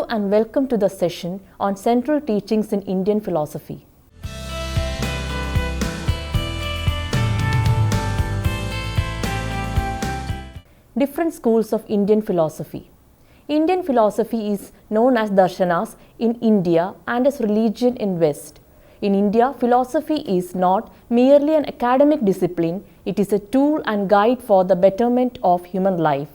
and welcome to the session on Central Teachings in Indian Philosophy. Different schools of Indian philosophy. Indian philosophy is known as darshanas in India and as religion in West. In India, philosophy is not merely an academic discipline, it is a tool and guide for the betterment of human life.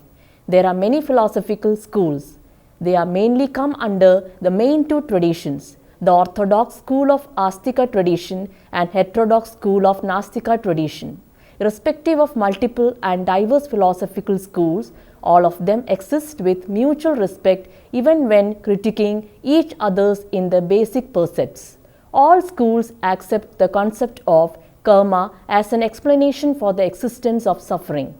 There are many philosophical schools. They are mainly come under the main two traditions, the orthodox school of Astika tradition and heterodox school of Nastika tradition. Irrespective of multiple and diverse philosophical schools, all of them exist with mutual respect even when critiquing each other's in their basic precepts. All schools accept the concept of karma as an explanation for the existence of suffering.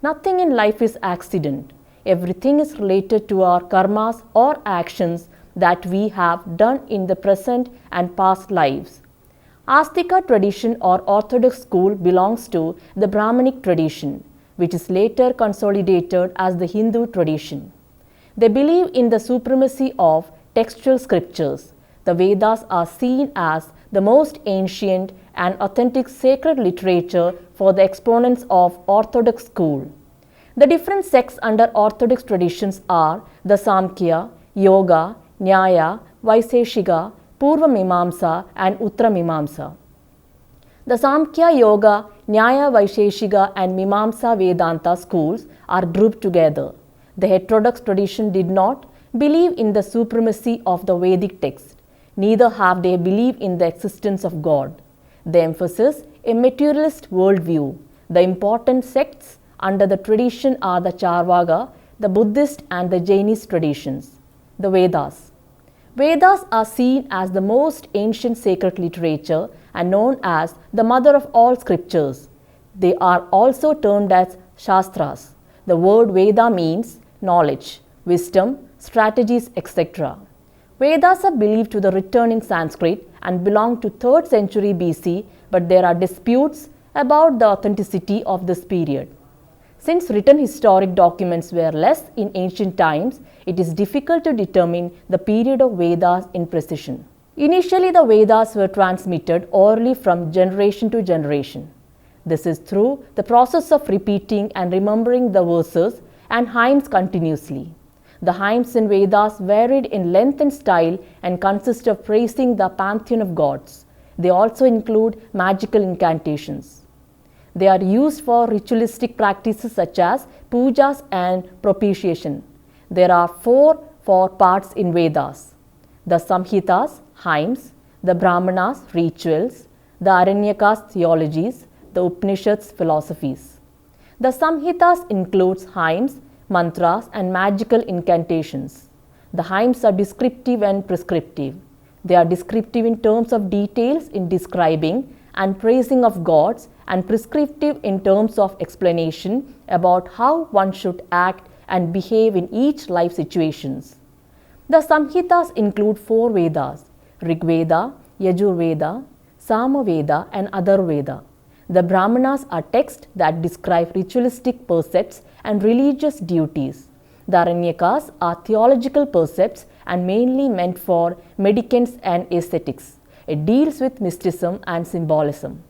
Nothing in life is accident. Everything is related to our karmas or actions that we have done in the present and past lives. Astika tradition or orthodox school belongs to the Brahmanic tradition, which is later consolidated as the Hindu tradition. They believe in the supremacy of textual scriptures. The Vedas are seen as the most ancient and authentic sacred literature for the exponents of orthodox school. The different sects under orthodox traditions are the Samkhya, Yoga, Nyaya, Vaiseshika, Purva Mimamsa and Uttara Mimamsa. The Samkhya, Yoga, Nyaya, Vaisheshika and Mimamsa Vedanta schools are grouped together. The heterodox tradition did not believe in the supremacy of the Vedic text. Neither have they believed in the existence of God. They emphasize a materialist worldview. The important sects under the tradition are the Charvaka, the Buddhist and the Jainist traditions. The Vedas. Vedas are seen as the most ancient sacred literature and known as the mother of all scriptures. They are also termed as Shastras. The word Veda means knowledge, wisdom, strategies, etc. Vedas are believed to be written in Sanskrit and belong to 3rd century BC, but there are disputes about the authenticity of this period. Since written historic documents were less in ancient times, it is difficult to determine the period of Vedas in precision. Initially, the Vedas were transmitted orally from generation to generation. This is through the process of repeating and remembering the verses and hymns continuously. The hymns in Vedas varied in length and style and consist of praising the pantheon of gods. They also include magical incantations. They are used for ritualistic practices such as pujas and propitiation. There are four parts in Vedas: the Samhitas, hymns, the Brahmanas, rituals, the Aranyakas, theologies, the Upanishads, philosophies. The Samhitas includes hymns, mantras and magical incantations. The hymns are descriptive and prescriptive. They are descriptive in terms of details in describing and praising of gods and prescriptive in terms of explanation about how one should act and behave in each life situations. The Samhitas include 4 Vedas: Rig Veda, Yajur Veda, Sama Veda and Atharva Veda. The Brahmanas are texts that describe ritualistic precepts and religious duties. The Aranyakas are theological precepts and mainly meant for mendicants and ascetics. It deals with mysticism and symbolism.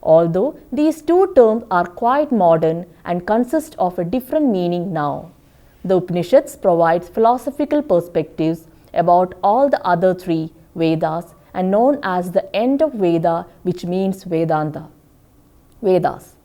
Although these two terms are quite modern and consist of a different meaning now, the Upanishads provides philosophical perspectives about all the other 3 Vedas and known as the end of Veda, which means Vedanta. Vedas.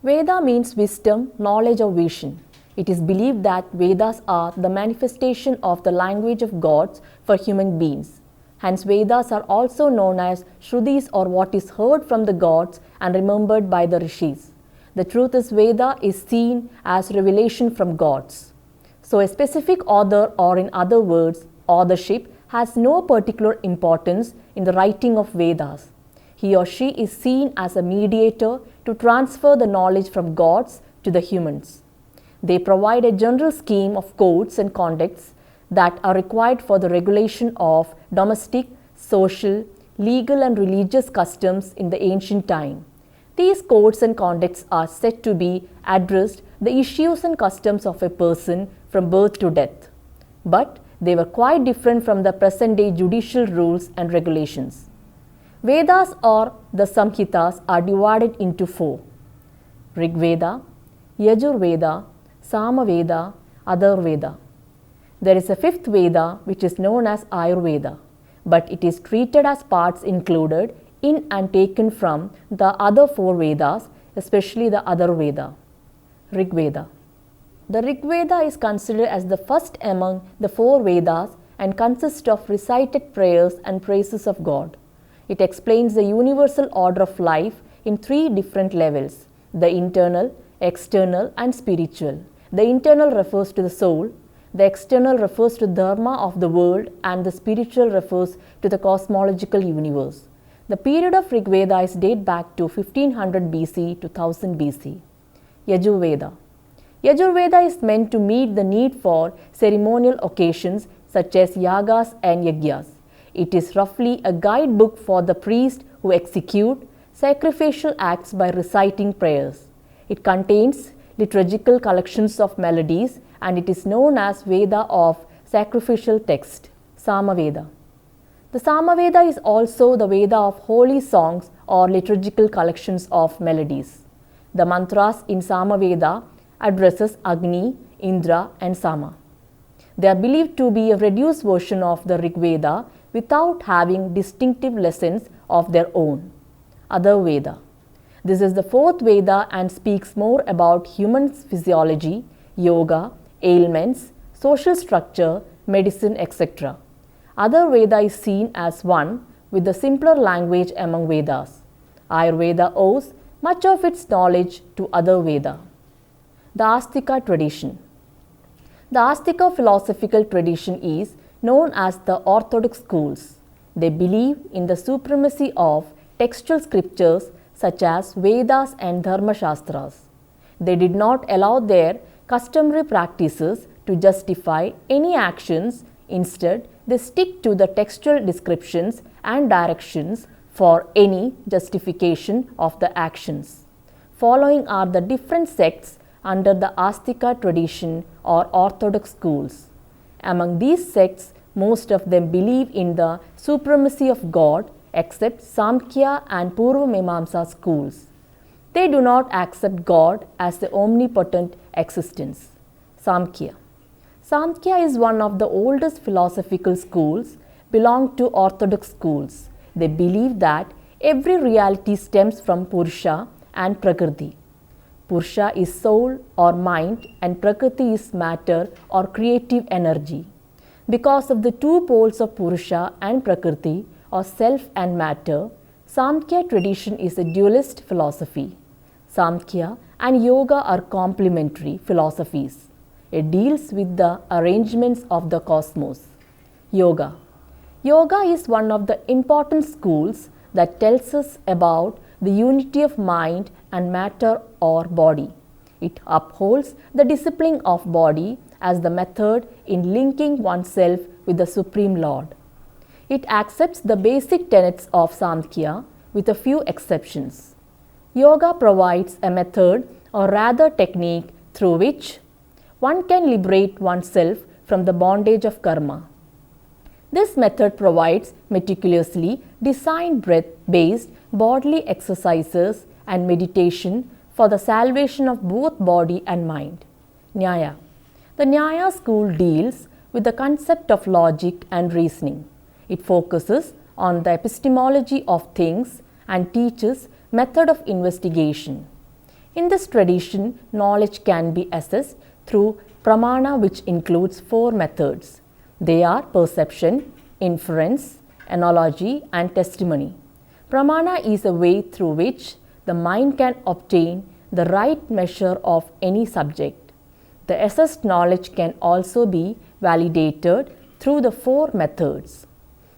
Veda means wisdom, knowledge or vision. It is believed that Vedas are the manifestation of the language of gods for human beings. Hence, Vedas are also known as Shrutis or what is heard from the gods and remembered by the rishis. The truth is, Veda is seen as revelation from gods. So, a specific author, or in other words, authorship, has no particular importance in the writing of Vedas. He or she is seen as a mediator to transfer the knowledge from gods to the humans. They provide a general scheme of codes and conducts that are required for the regulation of domestic, social, legal and religious customs in the ancient time. These codes and conducts are said to be addressed the issues and customs of a person from birth to death. But They were quite different from the present-day judicial rules and regulations. Vedas or the Samhitas are divided into four: Rig Veda, Yajur Veda, Samaveda, Atharvaveda. There is a fifth Veda which is known as Ayurveda, but it is treated as parts included in and taken from the other four Vedas, especially the Atharvaveda. Rig Veda. The Rig Veda is considered as the first among the four Vedas and consists of recited prayers and praises of God. It explains the universal order of life in three different levels: the internal, external, and spiritual. The internal refers to the soul, the external refers to dharma of the world, and the spiritual refers to the cosmological universe. The period of Rig Veda is date back to 1500 BC to 1000 BC. Yajur Veda. Yajur Veda is meant to meet the need for ceremonial occasions such as yagas and yajnas. It is roughly a guidebook for the priest who execute sacrificial acts by reciting prayers. It contains liturgical collections of melodies and it is known as Veda of sacrificial text, Samaveda. The Samaveda is also the Veda of holy songs or liturgical collections of melodies. The mantras in Samaveda addresses Agni, Indra and Sama. They are believed to be a reduced version of the Rig Veda without having distinctive lessons of their own. Atharvaveda. This is the fourth Veda and speaks more about human physiology, yoga, ailments, social structure, medicine, etc. Atharvaveda is seen as one with the simpler language among Vedas. Ayurveda owes much of its knowledge to Atharvaveda. The Astika tradition. The Astika philosophical tradition is known as the orthodox schools. They believe in the supremacy of textual scriptures such as Vedas and Dharma Shastras. They did not allow their customary practices to justify any actions. Instead, they stick to the textual descriptions and directions for any justification of the actions. Following are the different sects under the Astika tradition or orthodox schools. Among these sects, most of them believe in the supremacy of God except Samkhya and Purva Mimamsa schools. They do not accept God as the omnipotent existence. Samkhya. Samkhya is one of the oldest philosophical schools belong to orthodox schools. They believe that every reality stems from Purusha and Prakriti. Purusha is soul or mind and Prakriti is matter or creative energy. Because of the two poles of Purusha and Prakriti or self and matter, Samkhya tradition is a dualist philosophy. Samkhya and Yoga are complementary philosophies. It deals with the arrangements of the cosmos. Yoga. Yoga is one of the important schools that tells us about the unity of mind and matter or body. It upholds the discipline of body as the method in linking oneself with the Supreme Lord. It accepts the basic tenets of Samkhya with a few exceptions. Yoga provides a method or rather technique through which one can liberate oneself from the bondage of karma. This method provides meticulously designed breath-based bodily exercises and meditation for the salvation of both body and mind. Nyaya. The Nyaya school deals with the concept of logic and reasoning. It focuses on the epistemology of things and teaches method of investigation. In this tradition, knowledge can be assessed through pramana, which includes four methods. They are perception, inference, analogy and testimony. Pramana is a way through which the mind can obtain the right measure of any subject. The assessed knowledge can also be validated through the four methods.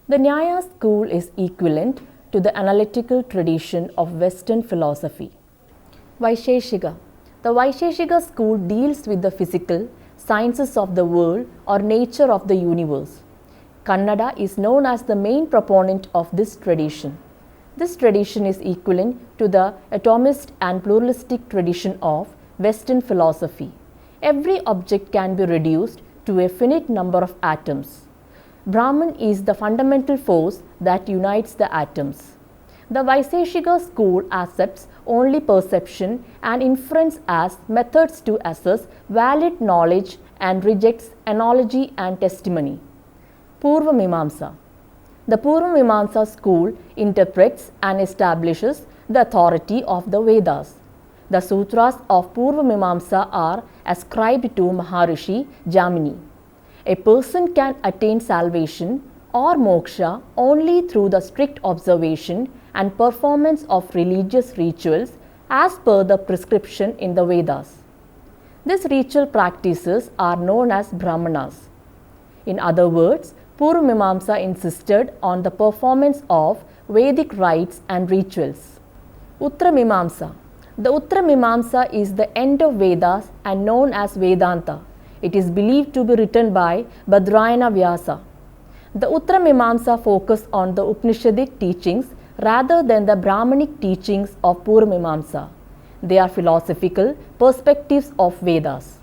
The Nyaya school is equivalent to the analytical tradition of Western philosophy. Vaisheshika. The Vaisheshika school deals with the physical sciences of the world or nature of the universe. Kannada is known as the main proponent of this tradition. This tradition is equivalent to the atomist and pluralistic tradition of Western philosophy. Every object can be reduced to a finite number of atoms. Brahman is the fundamental force that unites the atoms. The Vaiseshika school accepts only perception and inference as methods to assess valid knowledge and rejects analogy and testimony. Purva Mimamsa. The Purva Mimamsa school interprets and establishes the authority of the Vedas. The sutras of Purva Mimamsa are ascribed to Maharishi Jamini. A person can attain salvation or moksha only through the strict observation and performance of religious rituals as per the prescription in the Vedas. These ritual practices are known as Brahmanas. In other words, Purva Mimamsa insisted on the performance of Vedic rites and rituals. Uttara Mimamsa. The Uttara Mimamsa is the end of Vedas and known as Vedanta. It is believed to be written by Badrayana Vyasa. The Uttara Mimamsa focus on the Upanishadic teachings rather than the Brahmanic teachings of Purva Mimamsa. They are philosophical perspectives of Vedas.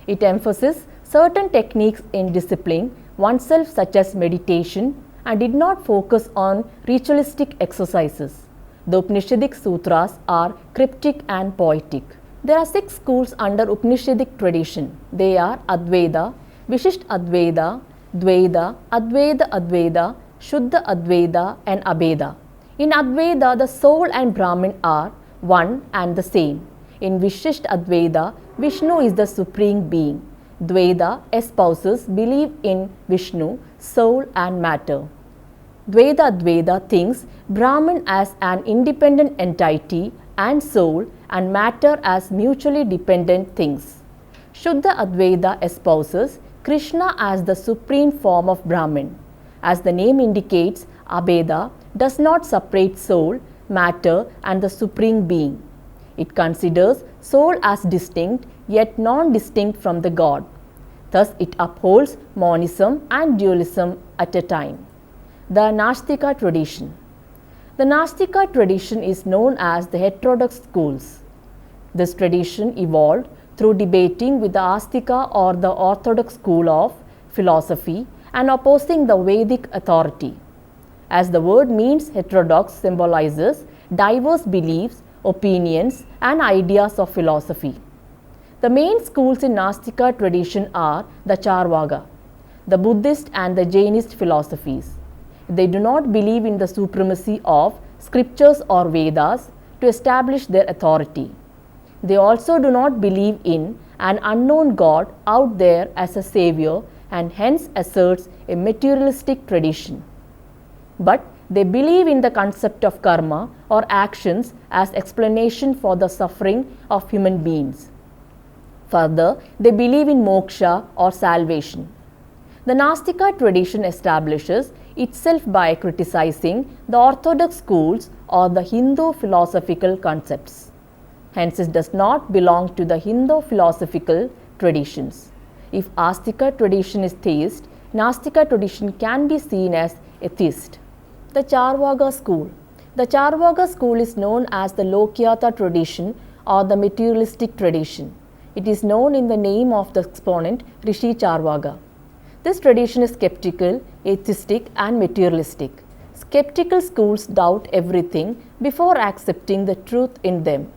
It emphasizes certain techniques in discipline oneself such as meditation and did not focus on ritualistic exercises. The Upanishadic sutras are cryptic and poetic. There are 6 schools under Upanishadic tradition. They are Advaita, Vishisht Advaita, Dvaita, Advaita Advaita, Shuddha Advaita and Abheda. In Advaita, the soul and Brahman are one and the same. In Vishisht Advaita, Vishnu is the supreme being. Dvaita espouses belief in Vishnu, soul and matter. Dvaita Advaita thinks Brahman as an independent entity and soul and matter as mutually dependent things. Shuddha Advaita espouses Krishna as the supreme form of Brahman. As the name indicates, Abheda does not separate soul, matter and the supreme being. It considers soul as distinct yet non-distinct from the God. Thus it upholds monism and dualism at a time. The Nastika tradition. The Nastika tradition is known as the heterodox schools. This tradition evolved through debating with the Astika or the orthodox school of philosophy and opposing the Vedic authority. As the word means, heterodox symbolizes diverse beliefs, opinions and ideas of philosophy. The main schools in Nastika tradition are the Charvaka, the Buddhist and the Jainist philosophies. They do not believe in the supremacy of scriptures or Vedas to establish their authority. They also do not believe in an unknown God out there as a savior and hence asserts a materialistic tradition. But they believe in the concept of karma or actions as explanation for the suffering of human beings. Further, they believe in moksha or salvation. The Nastika tradition establishes itself by criticizing the orthodox schools or the Hindu philosophical concepts. Hence, it does not belong to the Hindu philosophical traditions. If Astika tradition is theist, Nastika tradition can be seen as atheist. The Charvaka school. The Charvaka school is known as the Lokyata tradition or the materialistic tradition. It is known in the name of the exponent Rishi Charvaka. This tradition is skeptical, atheistic and materialistic. Skeptical schools doubt everything before accepting the truth in them.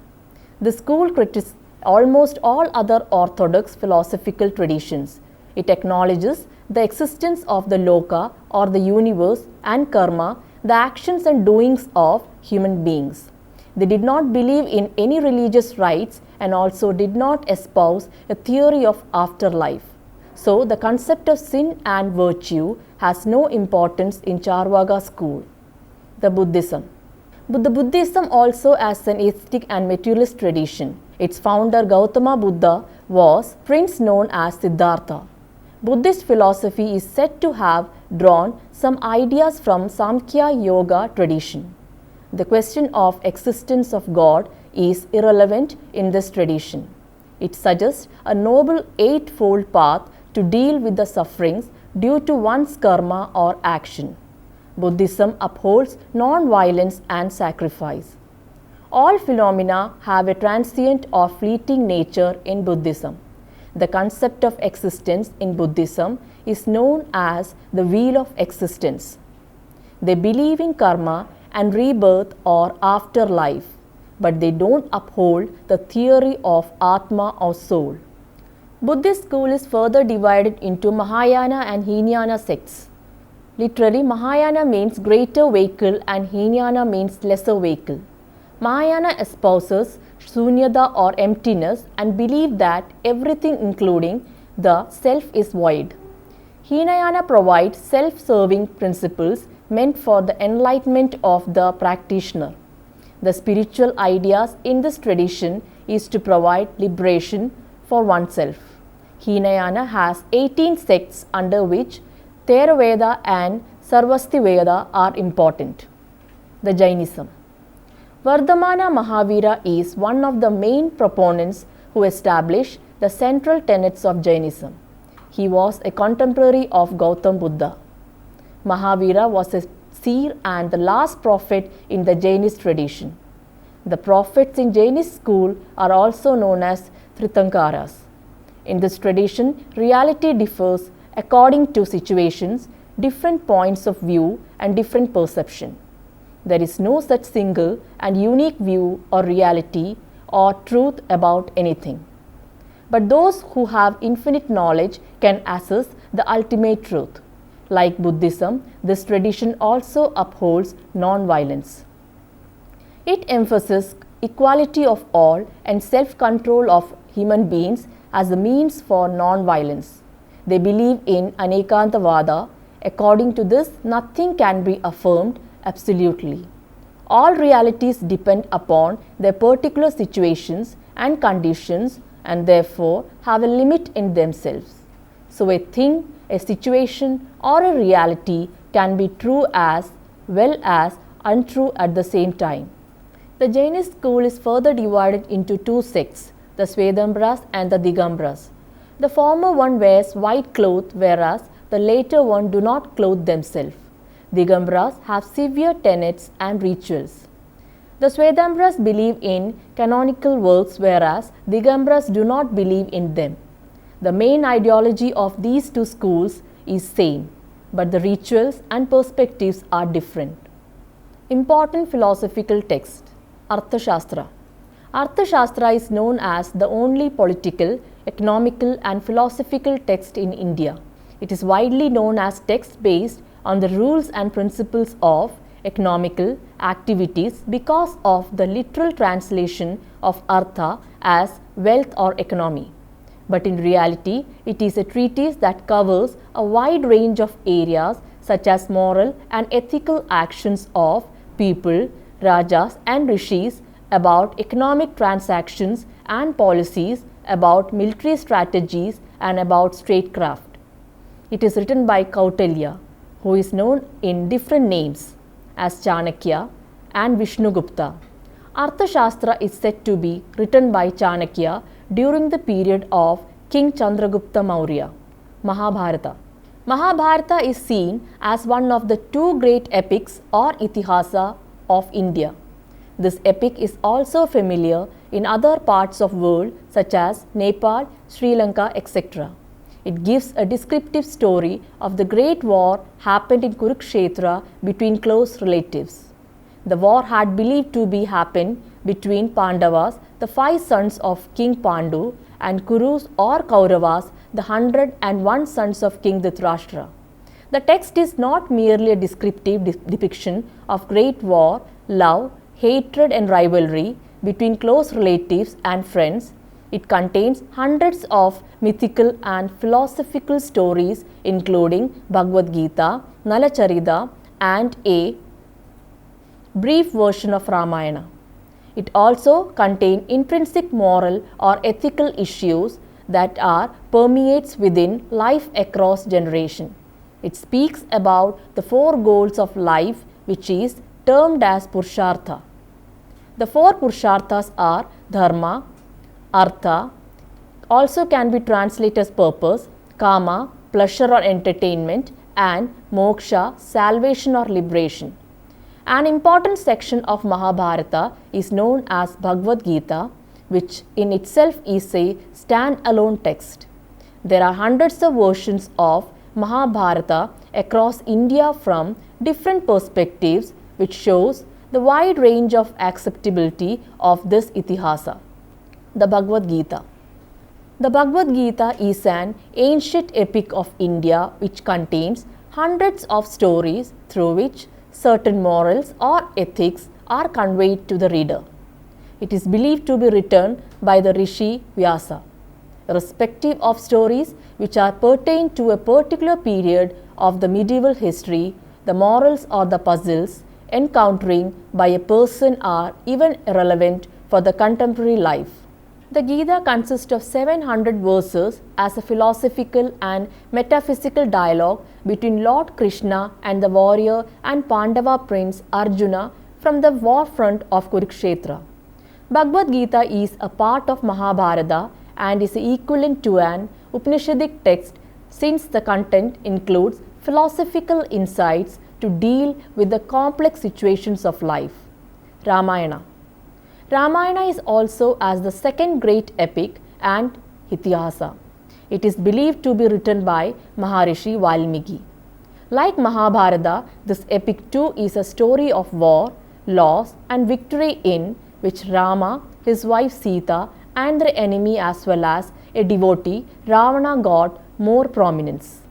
The school criticizes almost all other orthodox philosophical traditions. It acknowledges the existence of the loka or the universe and karma, the actions and doings of human beings. They did not believe in any religious rites and also did not espouse a theory of afterlife. So, the concept of sin and virtue has no importance in Charvaka school. The Buddhism. The Buddhism also as an aesthetic and materialist tradition. Its founder Gautama Buddha was prince known as Siddhartha. Buddhist philosophy is said to have drawn some ideas from Samkhya Yoga tradition. The question of existence of God is irrelevant in this tradition. It suggests a noble eightfold path to deal with the sufferings due to one's karma or action. Buddhism upholds non-violence and sacrifice. All phenomena have a transient or fleeting nature in Buddhism. The concept of existence in Buddhism is known as the wheel of existence. They believe in karma and rebirth or afterlife, but they don't uphold the theory of Atma or soul. Buddhist school is further divided into Mahayana and Hinayana sects. Literally, Mahayana means greater vehicle and Hinayana means lesser vehicle. Mahayana espouses Shunyata or emptiness and believe that everything including the self is void. Hinayana provides self-serving principles meant for the enlightenment of the practitioner. The spiritual ideas in this tradition is to provide liberation for oneself. Hinayana has 18 sects under which Theravada and Sarvastiveda are important. The Jainism. Vardhamana Mahavira is one of the main proponents who established the central tenets of Jainism. He was a contemporary of Gautam Buddha. Mahavira was a seer and the last prophet in the Jainist tradition. The prophets in Jainist school are also known as Tirthankaras. In this tradition, reality differs according to situations, different points of view and different perception. There is no such single and unique view or reality or truth about anything. But those who have infinite knowledge can assess the ultimate truth. Like Buddhism, this tradition also upholds non-violence. It emphasizes equality of all and self-control of human beings as a means for non-violence. They believe in Anekantavada. According to this, nothing can be affirmed absolutely. All realities depend upon their particular situations and conditions and therefore have a limit in themselves. So a thing, a situation or a reality can be true as well as untrue at the same time. The Jainist school is further divided into two sects, the Svetambras and the Digambras. The former one wears white cloth whereas the later one do not clothe themselves. Digambras have severe tenets and rituals. The Svetambras believe in canonical works whereas Digambras do not believe in them. The main ideology of these two schools is same, but the rituals and perspectives are different. Important philosophical text. Arthashastra. Arthashastra is known as the only political, economical and philosophical text in India. It is widely known as text based on the rules and principles of economical activities because of the literal translation of artha as wealth or economy. But in reality, it is a treatise that covers a wide range of areas such as moral and ethical actions of people, rajas and rishis, about economic transactions and policies, about military strategies and about statecraft. It is written by Kautilya, who is known in different names as Chanakya and Vishnugupta. Arthashastra is said to be written by Chanakya during the period of King Chandragupta Maurya. Mahabharata. Mahabharata is seen as one of the two great epics or itihasa of India. This epic is also familiar in other parts of the world such as Nepal, Sri Lanka, etc. It gives a descriptive story of the great war happened in Kurukshetra between close relatives. The war had believed to be happened between Pandavas, the 5 sons of King Pandu, and Kurus or Kauravas, the 101 sons of King Dhritarashtra. The text is not merely a descriptive depiction of great war, love, hatred and rivalry between close relatives and friends. It contains hundreds of mythical and philosophical stories including Bhagavad Gita, Nalacharita and a brief version of Ramayana. It also contains intrinsic moral or ethical issues that are permeates within life across generation. It speaks about the 4 goals of life which is termed as Purushartha. The 4 Purusharthas are Dharma, Artha, also can be translated as purpose, Kama, pleasure or entertainment, and Moksha, salvation or liberation. An important section of Mahabharata is known as Bhagavad Gita, which in itself is a stand-alone text. There are hundreds of versions of Mahabharata across India from different perspectives, which shows the wide range of acceptability of this Itihasa. The Bhagavad Gita. The Bhagavad Gita is an ancient epic of India which contains hundreds of stories through which certain morals or ethics are conveyed to the reader. It is believed to be written by the Rishi Vyasa, irrespective of stories which are pertain to a particular period of the medieval history. The morals or the puzzles encountering by a person are even irrelevant for the contemporary life. The Gita consists of 700 verses as a philosophical and metaphysical dialogue between Lord Krishna and the warrior and Pandava prince Arjuna from the war front of Kurukshetra. Bhagavad Gita is a part of Mahabharata and is equivalent to an Upanishadic text since the content includes philosophical insights to deal with the complex situations of life. Ramayana. Ramayana is also as the second great epic and Itihasa. It is believed to be written by Maharishi Valmiki. Like Mahabharata, this epic too is a story of war, loss and victory in which Rama, his wife Sita and their enemy as well as a devotee Ravana got more prominence.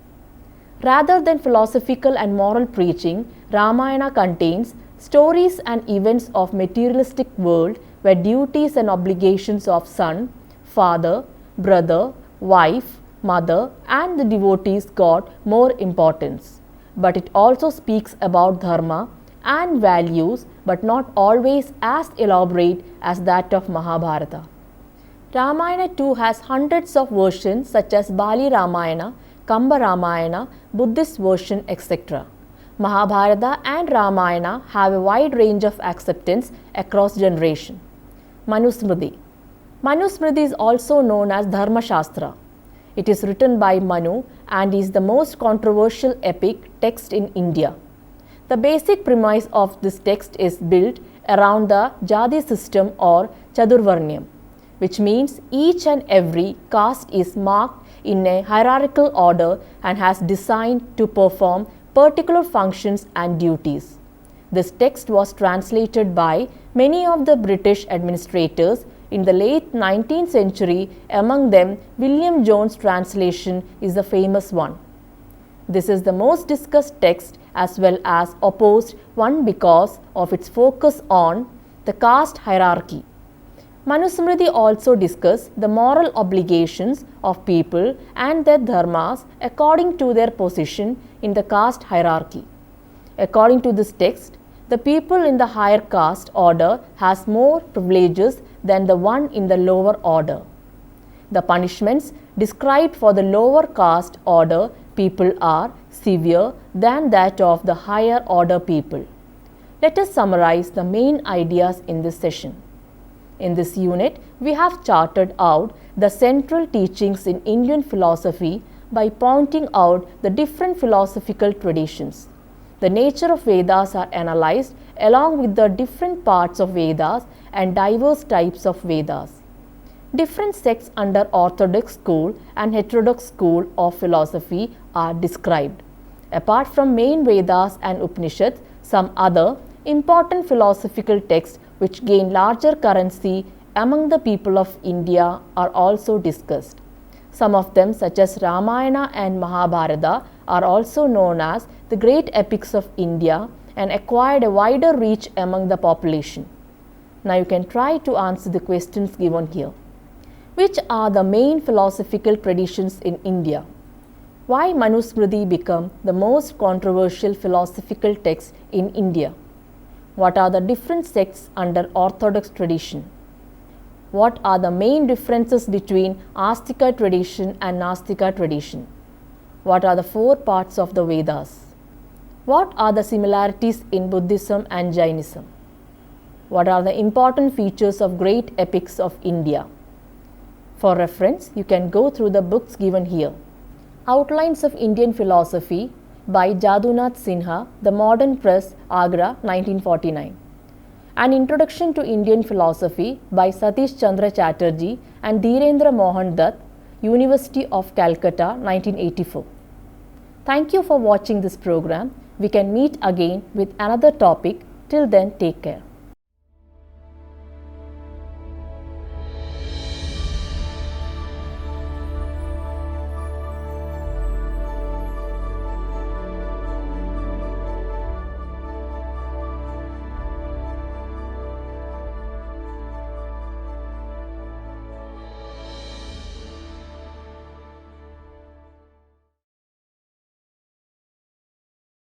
Rather than philosophical and moral preaching, Ramayana contains stories and events of materialistic world where duties and obligations of son, father, brother, wife, mother and the devotees got more importance. But it also speaks about dharma and values, but not always as elaborate as that of Mahabharata. Ramayana too has hundreds of versions such as Bali Ramayana, Kamba Ramayana, Buddhist version, etc. Mahabharata and Ramayana have a wide range of acceptance across generations. Manusmriti. Manusmriti is also known as Dharma Shastra. It is written by Manu and is the most controversial epic text in India. The basic premise of this text is built around the Jati system or Chadurvarnyam, which means each and every caste is marked in a hierarchical order and has designed to perform particular functions and duties. This text was translated by many of the British administrators in the late 19th century. Among them, William Jones' translation is the famous one. This is the most discussed text as well as opposed one because of its focus on the caste hierarchy. Manusmriti also discusses the moral obligations of people and their dharmas according to their position in the caste hierarchy. According to this text, the people in the higher caste order has more privileges than the one in the lower order. The punishments described for the lower caste order people are severe than that of the higher order people. Let us summarize the main ideas in this session. In this unit, we have charted out the central teachings in Indian philosophy by pointing out the different philosophical traditions. The nature of Vedas are analyzed along with the different parts of Vedas and diverse types of Vedas. Different sects under orthodox school and heterodox school of philosophy are described. Apart from main Vedas and Upanishads, some other important philosophical texts which gain larger currency among the people of India are also discussed. Some of them, such as Ramayana and Mahabharata, are also known as the great epics of India and acquired a wider reach among the population. Now you can try to answer the questions given here. Which are the main philosophical traditions in India? Why Manusmriti became the most controversial philosophical text in India? What are the different sects under orthodox tradition? What are the main differences between Astika tradition and Nastika tradition? What are the four parts of the Vedas? What are the similarities in Buddhism and Jainism? What are the important features of great epics of India? For reference, you can go through the books given here. Outlines of Indian Philosophy by Jadunath Sinha, The Modern Press, Agra, 1949. An Introduction to Indian Philosophy by Satish Chandra Chatterjee and Dhirendra Mohan Dutt, University of Calcutta, 1984. Thank you for watching this program. We can meet again with another topic. Till then, take care.